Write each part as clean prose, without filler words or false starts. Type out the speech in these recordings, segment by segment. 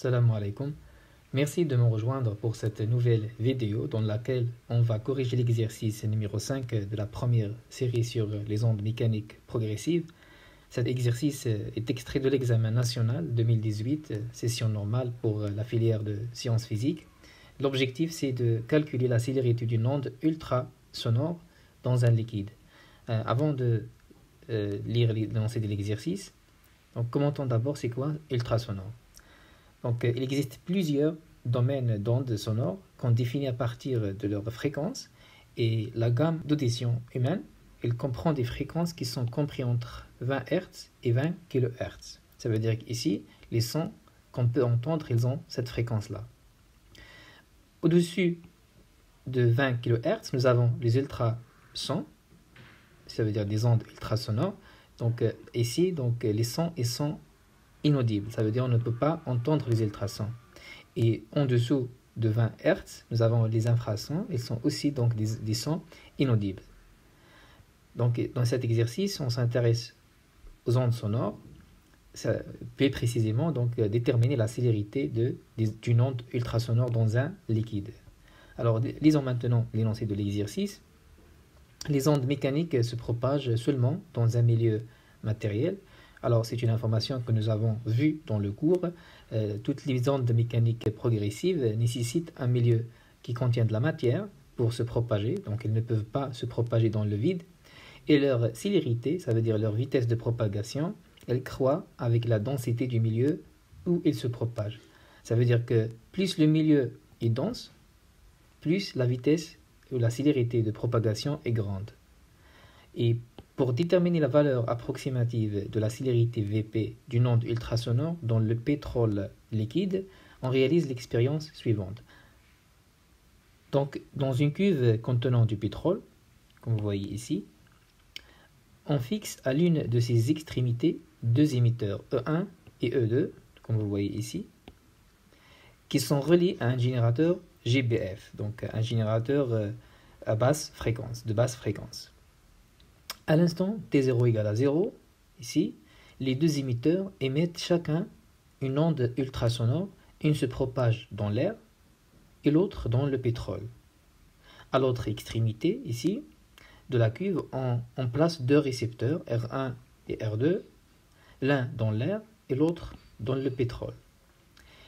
Salam alaikum. Merci de me rejoindre pour cette nouvelle vidéo dans laquelle on va corriger l'exercice numéro 5 de la première série sur les ondes mécaniques progressives. Cet exercice est extrait de l'examen national 2018, session normale pour la filière de sciences physiques. L'objectif, c'est de calculer la célérité d'une onde ultrasonore dans un liquide. Avant de lire l'énoncé de l'exercice, commentons d'abord c'est quoi ultrasonore. Donc, il existe plusieurs domaines d'ondes sonores qu'on définit à partir de leur fréquence, et la gamme d'audition humaine, elle comprend des fréquences qui sont comprises entre 20 Hz et 20 kHz. Ça veut dire qu'ici, les sons qu'on peut entendre, ils ont cette fréquence-là. Au-dessus de 20 kHz, nous avons les ultrasons, ça veut dire des ondes ultrasonores. Donc ici, les sons, ils sont inaudibles, ça veut dire on ne peut pas entendre les ultrasons. Et en dessous de 20 Hz, nous avons les infrasons, ils sont aussi donc des sons inaudibles. Donc dans cet exercice, on s'intéresse aux ondes sonores, ça peut précisément déterminer la célérité d'une onde ultrasonore dans un liquide. Alors lisons maintenant l'énoncé de l'exercice. Les ondes mécaniques se propagent seulement dans un milieu matériel. Alors, c'est une information que nous avons vue dans le cours. Toutes les ondes mécaniques progressives nécessitent un milieu qui contient de la matière pour se propager. Donc, elles ne peuvent pas se propager dans le vide. Et leur célérité, ça veut dire leur vitesse de propagation, elle croît avec la densité du milieu où ils se propagent. Ça veut dire que plus le milieu est dense, plus la vitesse ou la célérité de propagation est grande. Et pour déterminer la valeur approximative de la célérité Vp d'une onde ultrasonore dans le pétrole liquide, on réalise l'expérience suivante. Donc, dans une cuve contenant du pétrole, comme vous voyez ici, on fixe à l'une de ses extrémités deux émetteurs E1 et E2, comme vous voyez ici, qui sont reliés à un générateur GBF, donc un générateur à basse fréquence, de basse fréquence. À l'instant T0 égale à 0, ici, les deux émetteurs émettent chacun une onde ultrasonore, une se propage dans l'air et l'autre dans le pétrole. À l'autre extrémité, ici, de la cuve, on place deux récepteurs, R1 et R2, l'un dans l'air et l'autre dans le pétrole.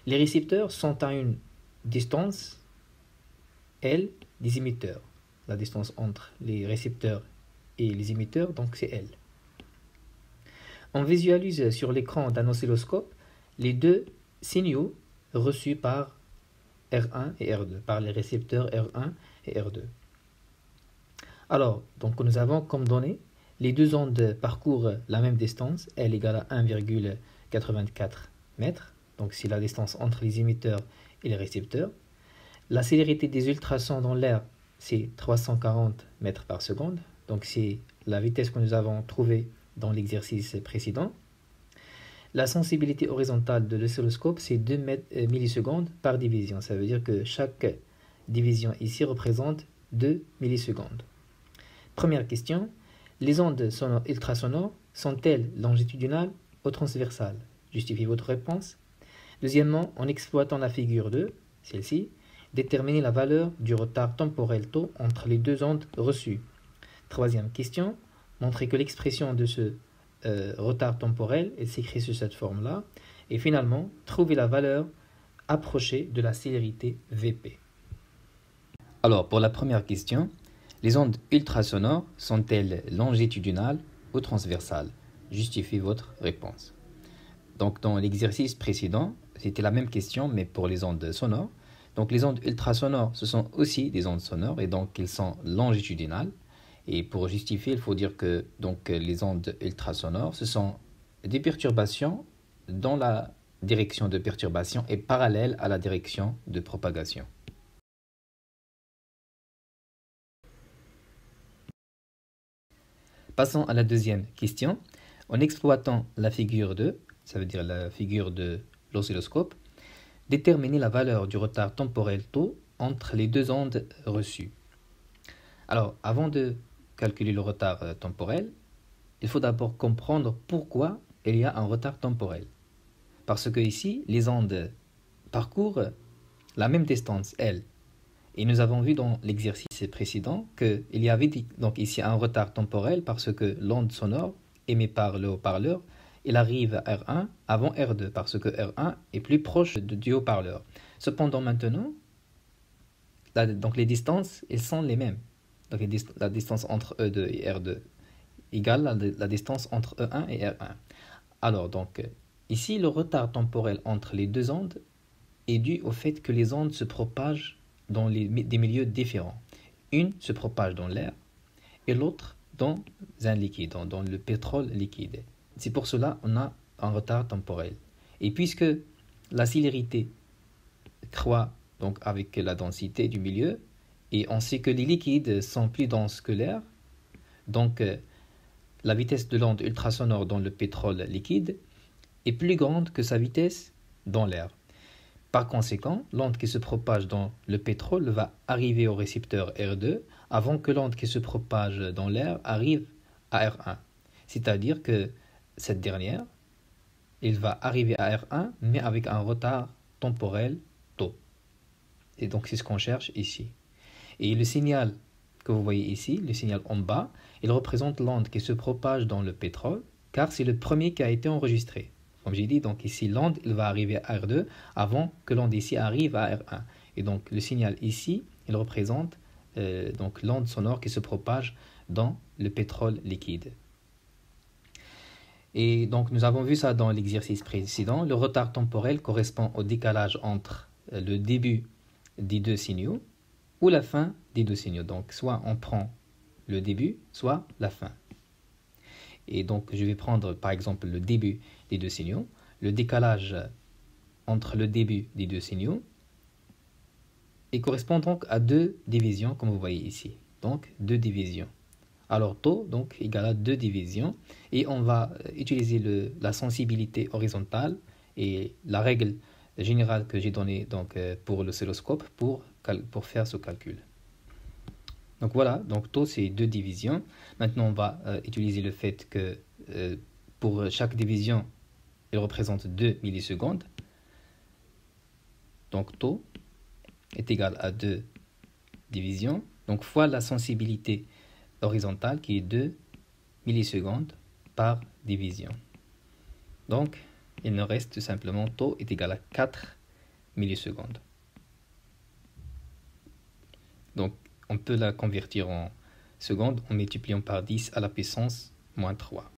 Les récepteurs sont à une distance L des émetteurs. La distance entre les récepteurs et les émetteurs, donc c'est L. On visualise sur l'écran d'un oscilloscope les deux signaux reçus par R1 et R2, par les récepteurs R1 et R2. Alors, nous avons comme données, les deux ondes parcourent la même distance, L égale à 1,84 mètres, donc c'est la distance entre les émetteurs et les récepteurs. La célérité des ultrasons dans l'air, c'est 340 mètres par seconde. Donc c'est la vitesse que nous avons trouvée dans l'exercice précédent. La sensibilité horizontale de l'oscilloscope, c'est 2 millisecondes par division. Ça veut dire que chaque division ici représente 2 millisecondes. Première question, les ondes ultrasonores sont-elles longitudinales ou transversales? Justifiez votre réponse. Deuxièmement, en exploitant la figure 2, celle-ci, déterminer la valeur du retard temporel taux entre les deux ondes reçues. Troisième question, montrer que l'expression de ce retard temporel s'écrit sous cette forme-là. Et finalement, trouver la valeur approchée de la célérité Vp. Alors, pour la première question, les ondes ultrasonores sont-elles longitudinales ou transversales? Justifiez votre réponse. Donc, dans l'exercice précédent, c'était la même question, mais pour les ondes sonores. Donc, les ondes ultrasonores, ce sont aussi des ondes sonores, et donc, elles sont longitudinales. Et pour justifier, il faut dire que les ondes ultrasonores, ce sont des perturbations dont la direction de perturbation est parallèle à la direction de propagation. Passons à la deuxième question. En exploitant la figure 2, ça veut dire la figure de l'oscilloscope, déterminer la valeur du retard temporel taux entre les deux ondes reçues. Alors, avant de calculer le retard temporel, il faut d'abord comprendre pourquoi il y a un retard temporel. Parce que ici, les ondes parcourt la même distance, L. Et nous avons vu dans l'exercice précédent qu'il y avait donc ici un retard temporel parce que l'onde sonore émise par le haut-parleur, il arrive à R1 avant R2 parce que R1 est plus proche du haut-parleur. Cependant maintenant, donc les distances, elles sont les mêmes. Donc la distance entre E2 et R2 égale la distance entre E1 et R1. Alors donc ici, le retard temporel entre les deux ondes est dû au fait que les ondes se propagent dans des milieux différents. Une se propage dans l'air et l'autre dans un liquide, dans le pétrole liquide. C'est pour cela qu'on a un retard temporel. Et puisque la célérité croît donc avec la densité du milieu, et on sait que les liquides sont plus denses que l'air, donc la vitesse de l'onde ultrasonore dans le pétrole liquide est plus grande que sa vitesse dans l'air. Par conséquent, l'onde qui se propage dans le pétrole va arriver au récepteur R2 avant que l'onde qui se propage dans l'air arrive à R1. C'est-à-dire que cette dernière, elle va arriver à R1, mais avec un retard temporel tôt. Et donc c'est ce qu'on cherche ici. Et le signal que vous voyez ici, le signal en bas, il représente l'onde qui se propage dans le pétrole, car c'est le premier qui a été enregistré. Comme j'ai dit, donc ici l'onde il va arriver à R2 avant que l'onde ici arrive à R1. Et donc le signal ici, il représente donc l'onde sonore qui se propage dans le pétrole liquide. Et donc nous avons vu ça dans l'exercice précédent. Le retard temporel correspond au décalage entre le début des deux signaux ou la fin des deux signaux. Donc soit on prend le début, soit la fin. Et donc je vais prendre par exemple le début des deux signaux. Le décalage entre le début des deux signaux et correspond donc à deux divisions comme vous voyez ici. Donc deux divisions. Alors taux donc égale à 2 divisions et on va utiliser la sensibilité horizontale et la règle générale que j'ai donnée donc, pour l'oscilloscope pour faire ce calcul. Donc voilà, donc taux c'est 2 divisions. Maintenant on va utiliser le fait que pour chaque division il représente 2 millisecondes. Donc taux est égal à 2 divisions, donc fois la sensibilité horizontale qui est 2 millisecondes par division. Donc, il nous reste tout simplement taux est égal à 4 millisecondes. Donc, on peut la convertir en secondes en multipliant par 10 à la puissance moins 3.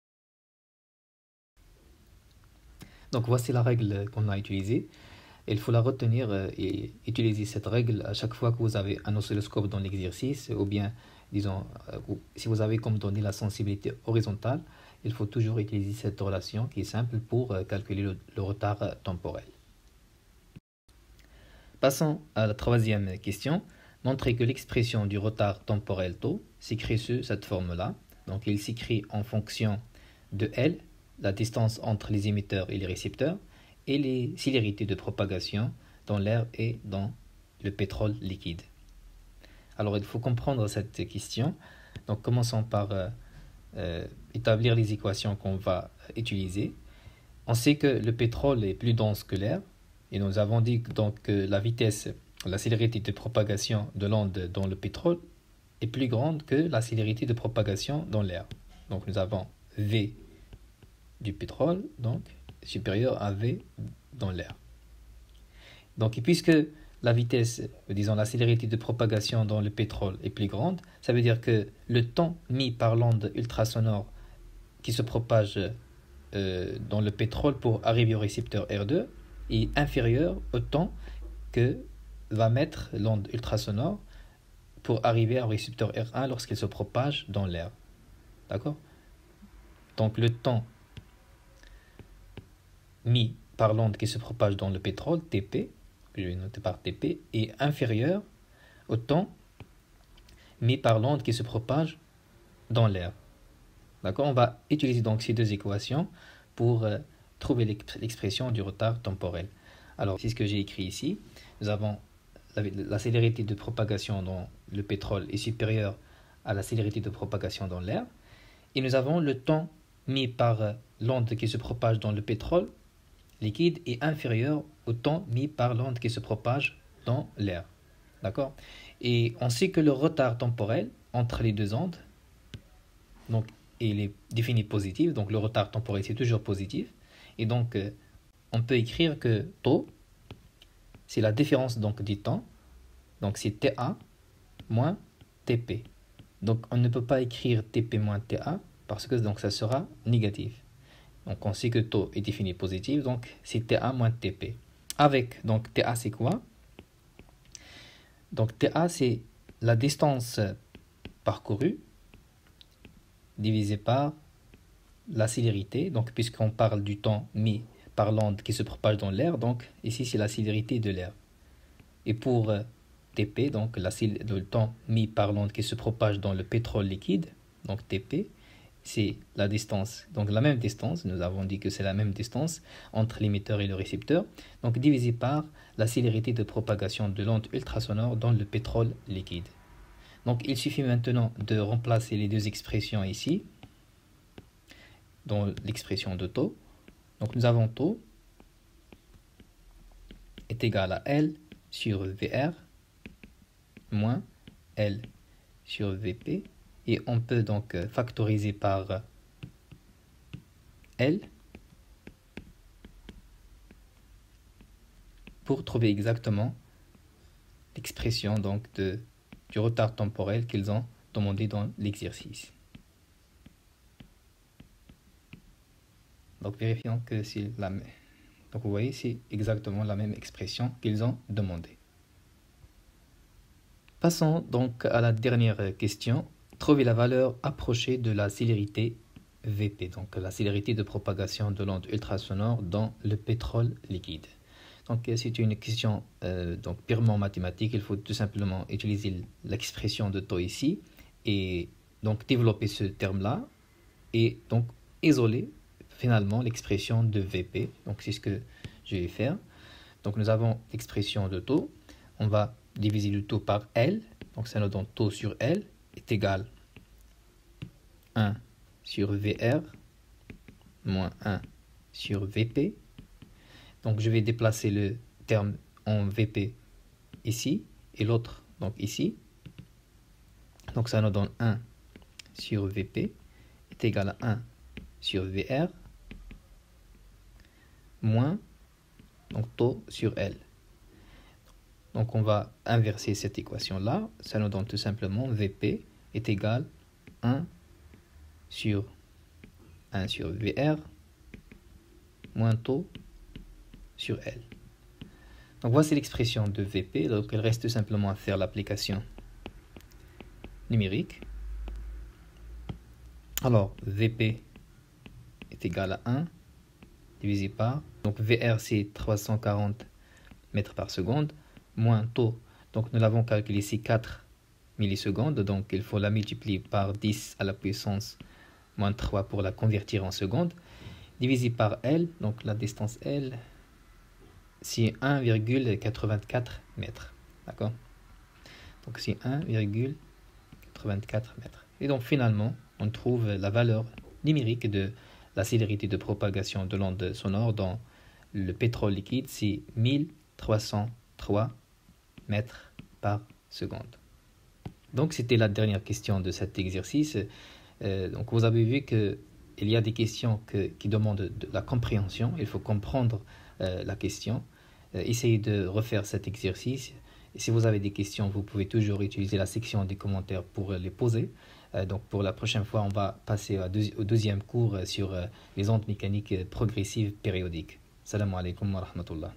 Donc, voici la règle qu'on a utilisée. Il faut la retenir et utiliser cette règle à chaque fois que vous avez un oscilloscope dans l'exercice ou bien disons, si vous avez comme donné la sensibilité horizontale, il faut toujours utiliser cette relation qui est simple pour calculer le retard temporel. Passons à la troisième question. Montrez que l'expression du retard temporel taux s'écrit sous cette forme-là. Donc il s'écrit en fonction de L, la distance entre les émetteurs et les récepteurs, et les célérités de propagation dans l'air et dans le pétrole liquide. Alors, il faut comprendre cette question. Donc, commençons par établir les équations qu'on va utiliser. On sait que le pétrole est plus dense que l'air. Et nous avons dit donc, que la vitesse, la célérité de propagation de l'onde dans le pétrole est plus grande que la célérité de propagation dans l'air. Donc, nous avons V du pétrole, donc supérieur à V dans l'air. Donc, puisque la vitesse, disons la célérité de propagation dans le pétrole est plus grande, ça veut dire que le temps mis par l'onde ultrasonore qui se propage dans le pétrole pour arriver au récepteur R2 est inférieur au temps que va mettre l'onde ultrasonore pour arriver au récepteur R1 lorsqu'il se propage dans l'air. D'accord? Donc le temps mis par l'onde qui se propage dans le pétrole, Tp, que je vais noter par Tp, est inférieur au temps mis par l'onde qui se propage dans l'air. D'accord? On va utiliser donc ces deux équations pour trouver l'expression du retard temporel. Alors, c'est ce que j'ai écrit ici. Nous avons la célérité de propagation dans le pétrole est supérieure à la célérité de propagation dans l'air. Et nous avons le temps mis par l'onde qui se propage dans le pétrole liquide est inférieur au temps mis par l'onde qui se propage dans l'air. D'accord? Et on sait que le retard temporel entre les deux ondes, donc, il est défini positif, donc le retard temporel c'est toujours positif. Et donc, on peut écrire que taux, c'est la différence donc, du temps, donc c'est TA moins TP. Donc, on ne peut pas écrire TP moins TA parce que donc, ça sera négatif. Donc, on sait que taux est défini positif, donc c'est TA moins TP. Avec, donc TA c'est quoi? Donc, TA c'est la distance parcourue divisé par la célérité, donc puisqu'on parle du temps mis par l'onde qui se propage dans l'air, donc ici c'est la célérité de l'air. Et pour TP, donc le temps mis par l'onde qui se propage dans le pétrole liquide, donc TP, c'est la distance, donc la même distance, nous avons dit que c'est la même distance entre l'émetteur et le récepteur, donc divisé par la célérité de propagation de l'onde ultrasonore dans le pétrole liquide. Donc il suffit maintenant de remplacer les deux expressions ici, dans l'expression de taux. Donc nous avons taux est égal à L sur VR moins L sur VP. Et on peut donc factoriser par L pour trouver exactement l'expression donc du retard temporel qu'ils ont demandé dans l'exercice. Donc vérifions que c'est la même. Donc vous voyez, c'est exactement la même expression qu'ils ont demandé. Passons donc à la dernière question. Trouver la valeur approchée de la célérité VP, donc la célérité de propagation de l'onde ultrasonore dans le pétrole liquide. Donc c'est une question donc purement mathématique. Il faut tout simplement utiliser l'expression de taux ici et donc développer ce terme-là et donc isoler finalement l'expression de VP. Donc c'est ce que je vais faire. Donc nous avons l'expression de taux. On va diviser le taux par L. Donc ça nous donne taux sur L est égal 1 sur VR moins 1 sur VP. Donc je vais déplacer le terme en VP ici et l'autre donc ici. Donc ça nous donne 1 sur VP est égal à 1 sur VR moins donc taux sur L. Donc on va inverser cette équation-là. Ça nous donne tout simplement VP est égal à 1 sur VR moins taux sur L. Donc voici l'expression de VP. Donc il reste tout simplement à faire l'application numérique. Alors VP est égal à 1 divisé par, donc VR c'est 340 mètres par seconde, moins taux, donc nous l'avons calculé ici 4 millisecondes, donc il faut la multiplier par 10 à la puissance moins 3 pour la convertir en secondes, divisé par L, donc la distance L, c'est 1,84 mètres, d'accord? Donc c'est 1,84 mètres. Et donc finalement, on trouve la valeur numérique de la célérité de propagation de l'onde sonore dans le pétrole liquide, c'est 1303 mètres par seconde. Donc c'était la dernière question de cet exercice. Donc vous avez vu qu'il y a des questions qui demandent de la compréhension. Il faut comprendre la question. Essayez de refaire cet exercice. Et si vous avez des questions, vous pouvez toujours utiliser la section des commentaires pour les poser. Donc pour la prochaine fois, on va passer au deuxième cours sur les ondes mécaniques progressives périodiques. Salam alaikum wa rahmatullah.